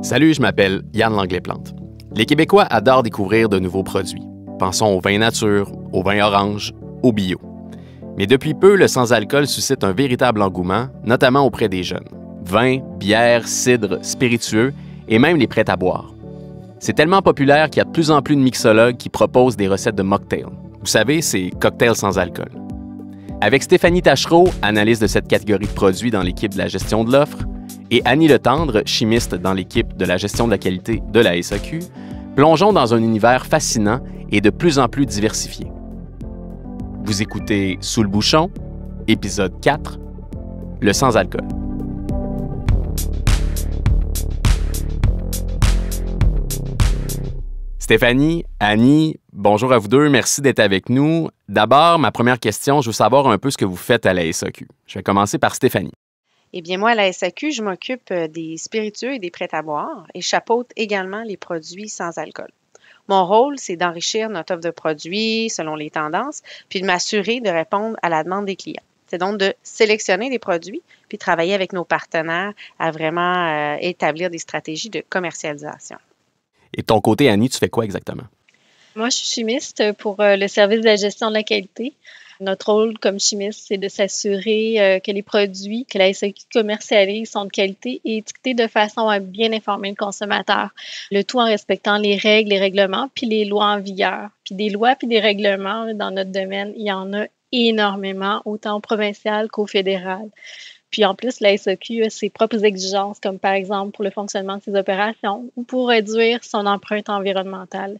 Salut, je m'appelle Yann Langlais-Plante. Les Québécois adorent découvrir de nouveaux produits. Pensons au vin nature, au vin orange, au bio. Mais depuis peu, le sans-alcool suscite un véritable engouement, notamment auprès des jeunes. Vin, bière, cidre, spiritueux et même les prêts à boire. C'est tellement populaire qu'il y a de plus en plus de mixologues qui proposent des recettes de mocktails. Vous savez, c'est cocktails sans alcool. Avec Stéphanie Tachereau, analyste de cette catégorie de produits dans l'équipe de la gestion de l'offre, et Annie Letendre, chimiste dans l'équipe de la gestion de la qualité de la SAQ, plongeons dans un univers fascinant et de plus en plus diversifié. Vous écoutez Sous le bouchon, épisode 4, le sans-alcool. Stéphanie, Annie, bonjour à vous deux, merci d'être avec nous. D'abord, ma première question, je veux savoir un peu ce que vous faites à la SAQ. Je vais commencer par Stéphanie. Eh bien, moi, à la SAQ, je m'occupe des spiritueux et des prêts à boire et chapeaute également les produits sans alcool. Mon rôle, c'est d'enrichir notre offre de produits selon les tendances, puis de m'assurer de répondre à la demande des clients. C'est donc de sélectionner des produits, puis travailler avec nos partenaires à vraiment établir des stratégies de commercialisation. Et de ton côté, Annie, tu fais quoi exactement? Moi, je suis chimiste pour le service de la gestion de la qualité. Notre rôle comme chimiste, c'est de s'assurer que les produits que la SAQ commercialise sont de qualité et étiquetés de façon à bien informer le consommateur. Le tout en respectant les règles, les règlements, puis les lois en vigueur. Puis des lois puis des règlements dans notre domaine, il y en a énormément, autant au provincial qu'au fédéral. Puis en plus, la SAQ a ses propres exigences, comme par exemple pour le fonctionnement de ses opérations ou pour réduire son empreinte environnementale.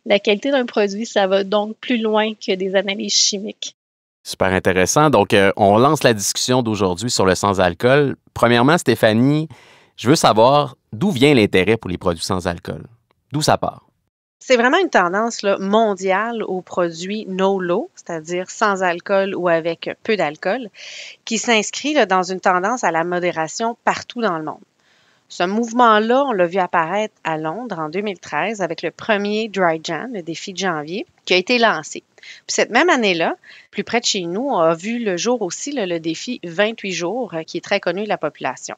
La qualité d'un produit, ça va donc plus loin que des analyses chimiques. Super intéressant. Donc, on lance la discussion d'aujourd'hui sur le sans-alcool. Premièrement, Stéphanie, je veux savoir d'où vient l'intérêt pour les produits sans alcool. D'où ça part? C'est vraiment une tendance mondiale aux produits no-low, c'est-à-dire sans alcool ou avec peu d'alcool, qui s'inscrit dans une tendance à la modération partout dans le monde. Ce mouvement-là, on l'a vu apparaître à Londres en 2013 avec le premier Dry Jan, le défi de janvier, qui a été lancé. Puis cette même année-là, plus près de chez nous, a vu le jour aussi le défi 28 jours, qui est très connu de la population.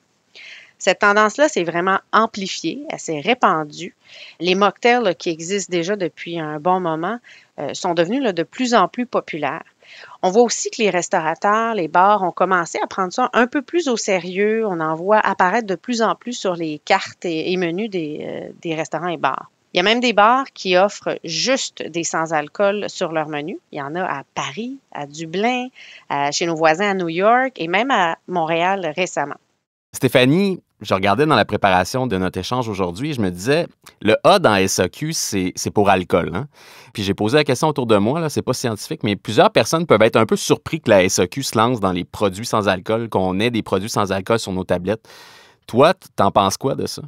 Cette tendance-là s'est vraiment amplifiée, elle s'est répandue. Les mocktails qui existent déjà depuis un bon moment sont devenus de plus en plus populaires. On voit aussi que les restaurateurs, les bars ont commencé à prendre ça un peu plus au sérieux. On en voit apparaître de plus en plus sur les cartes et menus des restaurants et bars. Il y a même des bars qui offrent juste des sans-alcool sur leur menu. Il y en a à Paris, à Dublin, chez nos voisins à New York et même à Montréal récemment. Stéphanie, je regardais dans la préparation de notre échange aujourd'hui et je me disais, le A dans SAQ, c'est pour alcool. Hein? Puis j'ai posé la question autour de moi, là, c'est pas scientifique, mais plusieurs personnes peuvent être un peu surpris que la SAQ se lance dans les produits sans alcool, qu'on ait des produits sans alcool sur nos tablettes. Toi, t'en penses quoi de ça?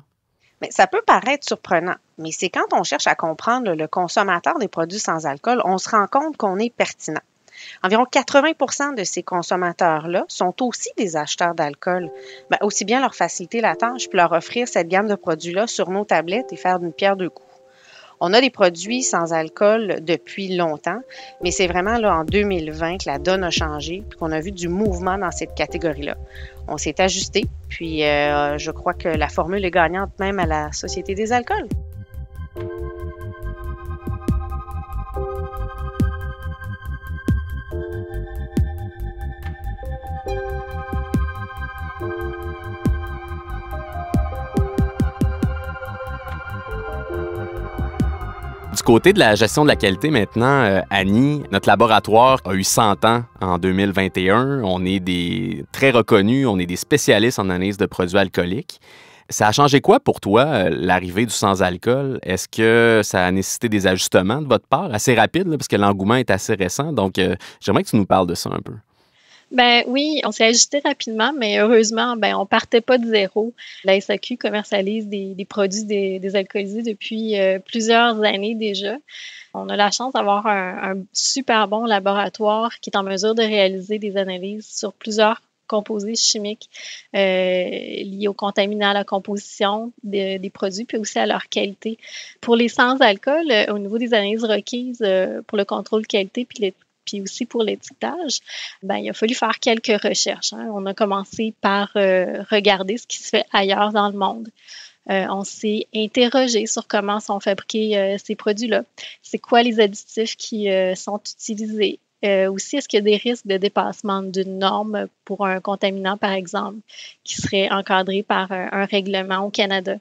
Mais ça peut paraître surprenant, mais c'est quand on cherche à comprendre le consommateur des produits sans alcool, on se rend compte qu'on est pertinent. Environ 80% de ces consommateurs-là sont aussi des acheteurs d'alcool. Aussi bien leur faciliter la tâche puis leur offrir cette gamme de produits-là sur nos tablettes et faire d'une pierre deux coups. On a des produits sans alcool depuis longtemps, mais c'est vraiment en 2020 que la donne a changé et qu'on a vu du mouvement dans cette catégorie-là. On s'est ajusté, puis je crois que la formule est gagnante même à la Société des alcools. Du côté de la gestion de la qualité maintenant, Annie, notre laboratoire a eu 100 ans en 2021. On est très reconnus, on est des spécialistes en analyse de produits alcooliques. Ça a changé quoi pour toi, l'arrivée du sans-alcool? Est-ce que ça a nécessité des ajustements de votre part, assez rapides, parce que l'engouement est assez récent? Donc, j'aimerais que tu nous parles de ça un peu. Ben oui, on s'est ajusté rapidement, mais heureusement, on partait pas de zéro. La SAQ commercialise des produits désalcoolisés depuis plusieurs années déjà. On a la chance d'avoir un super bon laboratoire qui est en mesure de réaliser des analyses sur plusieurs composés chimiques liés aux contaminants, à la composition des produits, puis aussi à leur qualité. Pour les sans-alcool, au niveau des analyses requises pour le contrôle qualité puis aussi pour l'étiquetage, il a fallu faire quelques recherches. On a commencé par regarder ce qui se fait ailleurs dans le monde. On s'est interrogé sur comment sont fabriqués ces produits-là. C'est quoi les additifs qui sont utilisés? Aussi, est-ce qu'il y a des risques de dépassement d'une norme pour un contaminant, par exemple, qui serait encadré par un règlement au Canada?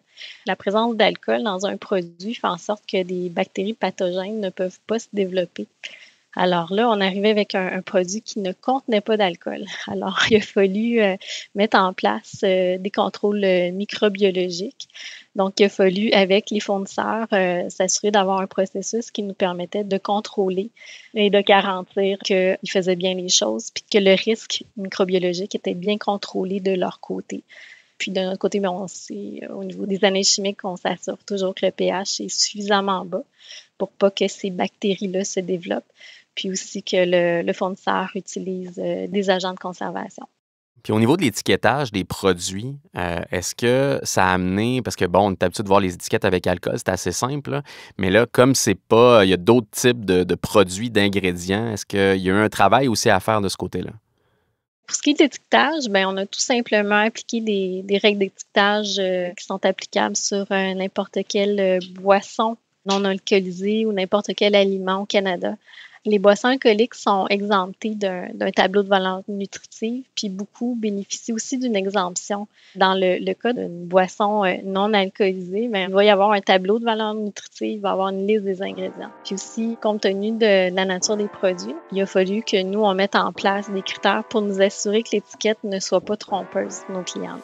La présence d'alcool dans un produit fait en sorte que des bactéries pathogènes ne peuvent pas se développer. Alors là, on arrivait avec un produit qui ne contenait pas d'alcool. Alors, il a fallu mettre en place des contrôles microbiologiques. Donc, il a fallu, avec les fournisseurs, s'assurer d'avoir un processus qui nous permettait de contrôler et de garantir qu'ils faisaient bien les choses, puis que le risque microbiologique était bien contrôlé de leur côté. Puis de notre côté, on sait, au niveau des analyses chimiques, on s'assure toujours que le pH est suffisamment bas pour pas que ces bactéries-là se développent, puis aussi que le fournisseur utilise des agents de conservation. Puis au niveau de l'étiquetage des produits, est-ce que ça a amené, parce que bon, on est habitué de voir les étiquettes avec alcool, c'est assez simple, là, mais là, comme c'est pas, il y a d'autres types de produits, d'ingrédients, est-ce qu'il y a eu un travail aussi à faire de ce côté-là? Pour ce qui est de l'étiquetage, on a tout simplement appliqué des règles d'étiquetage qui sont applicables sur n'importe quelle boisson non alcoolisée ou n'importe quel aliment au Canada. Les boissons alcooliques sont exemptées d'un tableau de valeur nutritive, puis beaucoup bénéficient aussi d'une exemption. Dans le cas d'une boisson non alcoolisée, il va y avoir un tableau de valeur nutritive, il va y avoir une liste des ingrédients. Puis aussi, compte tenu de la nature des produits, il a fallu que nous, on mette en place des critères pour nous assurer que l'étiquette ne soit pas trompeuse pour nos clients.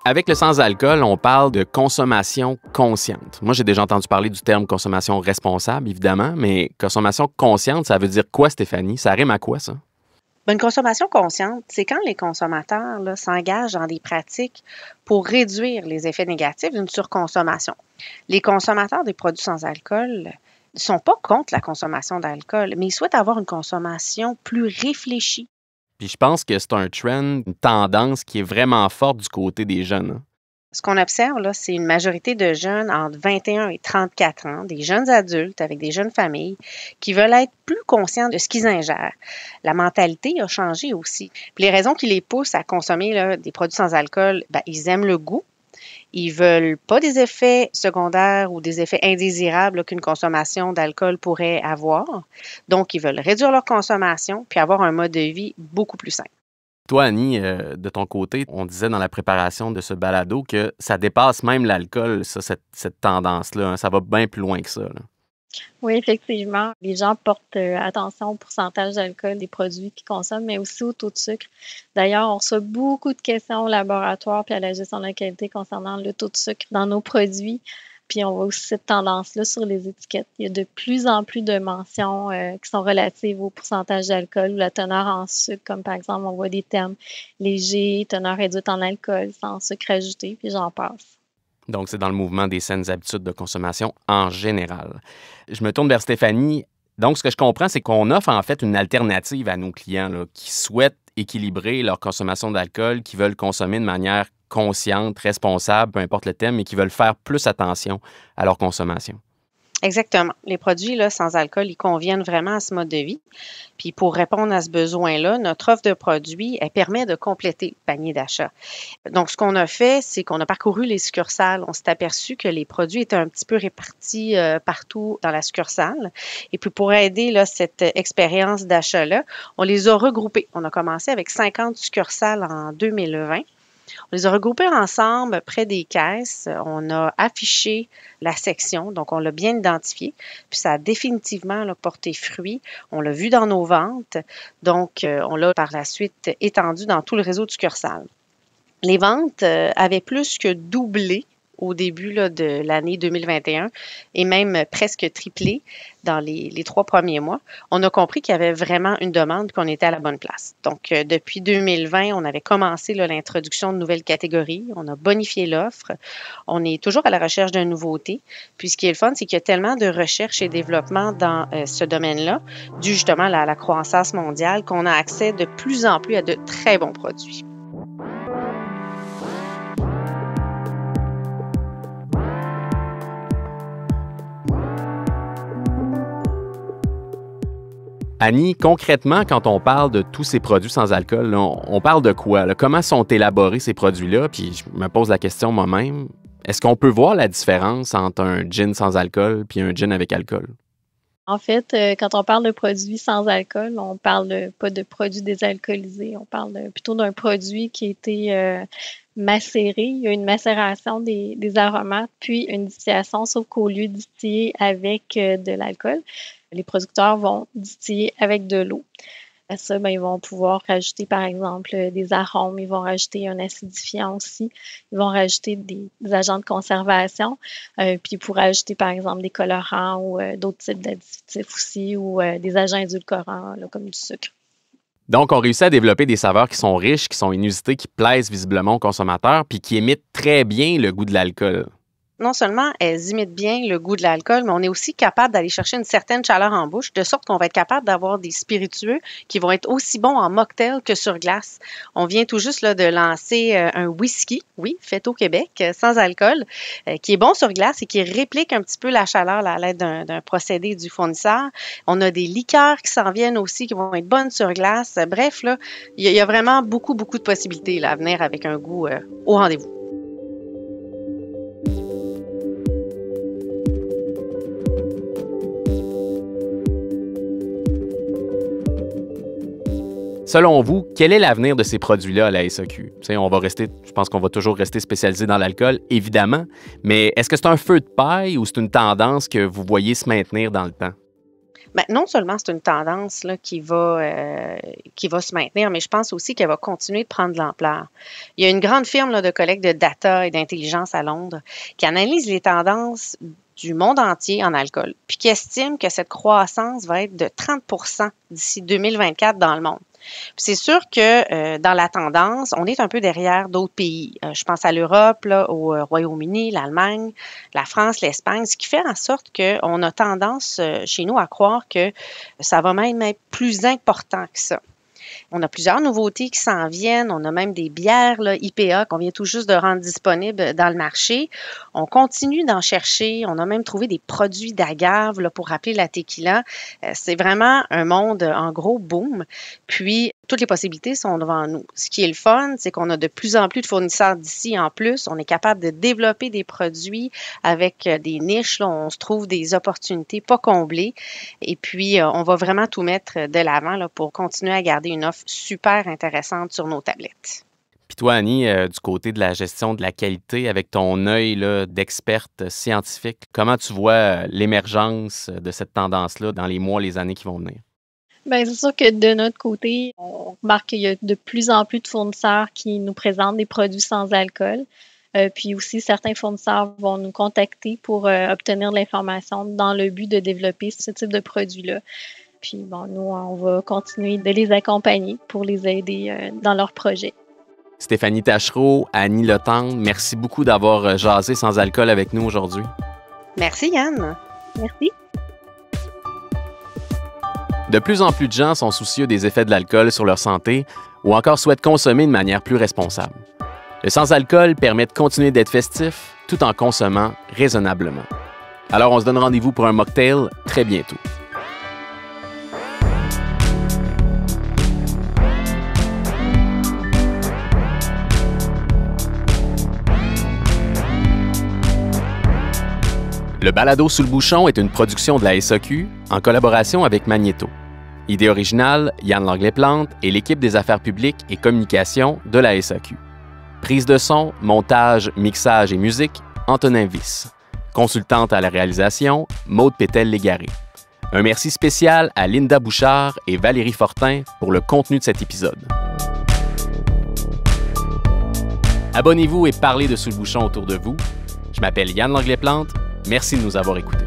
Avec le sans-alcool, on parle de consommation consciente. Moi, j'ai déjà entendu parler du terme consommation responsable, évidemment, mais consommation consciente, ça veut dire quoi, Stéphanie? Ça rime à quoi, ça? Une consommation consciente, c'est quand les consommateurs là, s'engagent dans des pratiques pour réduire les effets négatifs d'une surconsommation. Les consommateurs des produits sans alcool ne sont pas contre la consommation d'alcool, mais ils souhaitent avoir une consommation plus réfléchie. Puis je pense que c'est un trend, une tendance qui est vraiment forte du côté des jeunes, hein. Ce qu'on observe, là, c'est une majorité de jeunes entre 21 et 34 ans, des jeunes adultes avec des jeunes familles qui veulent être plus conscients de ce qu'ils ingèrent. La mentalité a changé aussi. Puis les raisons qui les poussent à consommer là, des produits sans alcool, ils aiment le goût. Ils veulent pas des effets secondaires ou des effets indésirables là, qu'une consommation d'alcool pourrait avoir. Donc, ils veulent réduire leur consommation puis avoir un mode de vie beaucoup plus sain. Toi, Annie, de ton côté, on disait dans la préparation de ce balado que ça dépasse même l'alcool, ça, cette tendance-là, hein. Ça va bien plus loin que ça, là. Oui, effectivement. Les gens portent attention au pourcentage d'alcool des produits qu'ils consomment, mais aussi au taux de sucre. D'ailleurs, on reçoit beaucoup de questions au laboratoire puis à la gestion de la qualité concernant le taux de sucre dans nos produits. Puis on voit aussi cette tendance-là sur les étiquettes. Il y a de plus en plus de mentions qui sont relatives au pourcentage d'alcool ou la teneur en sucre, comme par exemple, on voit des termes légers, teneur réduite en alcool, sans sucre ajouté, puis j'en passe. Donc, c'est dans le mouvement des saines habitudes de consommation en général. Je me tourne vers Stéphanie. Donc, ce que je comprends, c'est qu'on offre en fait une alternative à nos clients là, qui souhaitent équilibrer leur consommation d'alcool, qui veulent consommer de manière consciente, responsable, peu importe le thème, mais qui veulent faire plus attention à leur consommation. Exactement. Les produits là, sans alcool, ils conviennent vraiment à ce mode de vie. Puis pour répondre à ce besoin-là, notre offre de produits, elle permet de compléter le panier d'achat. Donc, ce qu'on a fait, c'est qu'on a parcouru les succursales. On s'est aperçu que les produits étaient un petit peu répartis partout dans la succursale. Et puis pour aider là, cette expérience d'achat-là, on les a regroupés. On a commencé avec 50 succursales en 2020. On les a regroupés ensemble près des caisses. On a affiché la section, donc on l'a bien identifié. Puis ça a définitivement là, porté fruit. On l'a vu dans nos ventes. Donc, on l'a par la suite étendu dans tout le réseau de succursales. Les ventes avaient plus que doublé au début là, de l'année 2021 et même presque triplé dans les 3 premiers mois. On a compris qu'il y avait vraiment une demande et qu'on était à la bonne place. Donc, depuis 2020, on avait commencé là, l'introduction de nouvelles catégories. On a bonifié l'offre. On est toujours à la recherche d'une nouveauté. Puis, ce qui est le fun, c'est qu'il y a tellement de recherche et développement dans ce domaine-là, dû justement à la croissance mondiale, qu'on a accès de plus en plus à de très bons produits. Annie, concrètement, quand on parle de tous ces produits sans alcool, là, on parle de quoi? Là? Comment sont élaborés ces produits-là? Puis je me pose la question moi-même, est-ce qu'on peut voir la différence entre un gin sans alcool puis un gin avec alcool? En fait, quand on parle de produits sans alcool, on parle pas de produits désalcoolisés, on parle plutôt d'un produit qui a été macéré. Il y a une macération des aromates, puis une distillation, sauf qu'au lieu de distiller avec de l'alcool, les producteurs vont distiller avec de l'eau. À ça, ils vont pouvoir rajouter, par exemple, des arômes, ils vont rajouter un acidifiant aussi, ils vont rajouter des agents de conservation, puis ils pourraient ajouter, par exemple, des colorants ou d'autres types d'additifs aussi, ou des agents édulcorants, là, comme du sucre. Donc, on réussit à développer des saveurs qui sont riches, qui sont inusitées, qui plaisent visiblement aux consommateurs, puis qui imitent très bien le goût de l'alcool. Non seulement elles imitent bien le goût de l'alcool, mais on est aussi capable d'aller chercher une certaine chaleur en bouche, de sorte qu'on va être capable d'avoir des spiritueux qui vont être aussi bons en mocktail que sur glace. On vient tout juste là, de lancer un whisky, oui, fait au Québec, sans alcool, qui est bon sur glace et qui réplique un petit peu la chaleur là, à l'aide d'un procédé du fournisseur. On a des liqueurs qui s'en viennent aussi, qui vont être bonnes sur glace. Bref, là, il y a vraiment beaucoup de possibilités là, à venir avec un goût au rendez-vous. Selon vous, quel est l'avenir de ces produits-là à la SAQ? Je pense qu'on va toujours rester spécialisé dans l'alcool, évidemment, mais est-ce que c'est un feu de paille ou c'est une tendance que vous voyez se maintenir dans le temps? Bien, non seulement c'est une tendance là, qui va se maintenir, mais je pense aussi qu'elle va continuer de prendre de l'ampleur. Il y a une grande firme là, de collecte de data et d'intelligence à Londres qui analyse les tendances du monde entier en alcool, puis qui estime que cette croissance va être de 30% d'ici 2024 dans le monde. Puis c'est sûr que dans la tendance, on est un peu derrière d'autres pays. Je pense à l'Europe, là, au Royaume-Uni, l'Allemagne, la France, l'Espagne, ce qui fait en sorte qu'on a tendance chez nous à croire que ça va même être plus important que ça. On a plusieurs nouveautés qui s'en viennent. On a même des bières là, IPA qu'on vient tout juste de rendre disponibles dans le marché. On continue d'en chercher. On a même trouvé des produits d'agave là, pour rappeler la tequila. C'est vraiment un monde en gros boom. Puis, toutes les possibilités sont devant nous. Ce qui est le fun, c'est qu'on a de plus en plus de fournisseurs d'ici en plus. On est capable de développer des produits avec des niches. Là, on se trouve des opportunités pas comblées. Et puis, on va vraiment tout mettre de l'avant là, pour continuer à garder une offre super intéressante sur nos tablettes. Puis toi, Annie, du côté de la gestion de la qualité, avec ton œil là, d'experte scientifique, comment tu vois l'émergence de cette tendance-là dans les mois, les années qui vont venir? Bien, c'est sûr que de notre côté, on remarque qu'il y a de plus en plus de fournisseurs qui nous présentent des produits sans alcool. Puis aussi, certains fournisseurs vont nous contacter pour obtenir de l'information dans le but de développer ce type de produit-là. Puis bon, nous, on va continuer de les accompagner pour les aider dans leurs projets. Stéphanie Tachereau, Annie Letendre, merci beaucoup d'avoir jasé sans alcool avec nous aujourd'hui. Merci, Yann. Merci. De plus en plus de gens sont soucieux des effets de l'alcool sur leur santé ou encore souhaitent consommer de manière plus responsable. Le sans-alcool permet de continuer d'être festif tout en consommant raisonnablement. Alors, on se donne rendez-vous pour un mocktail très bientôt. Le balado Sous le bouchon est une production de la SAQ en collaboration avec Magnéto. Idée originale, Yann Langlais-Plante et l'équipe des affaires publiques et communication de la SAQ. Prise de son, montage, mixage et musique, Antonin Wyss. Consultante à la réalisation, Maude Pétel-Légaré. Un merci spécial à Linda Bouchard et Valérie Fortin pour le contenu de cet épisode. Abonnez-vous et parlez de Sous le bouchon autour de vous. Je m'appelle Yann Langlais-Plante. Merci de nous avoir écoutés.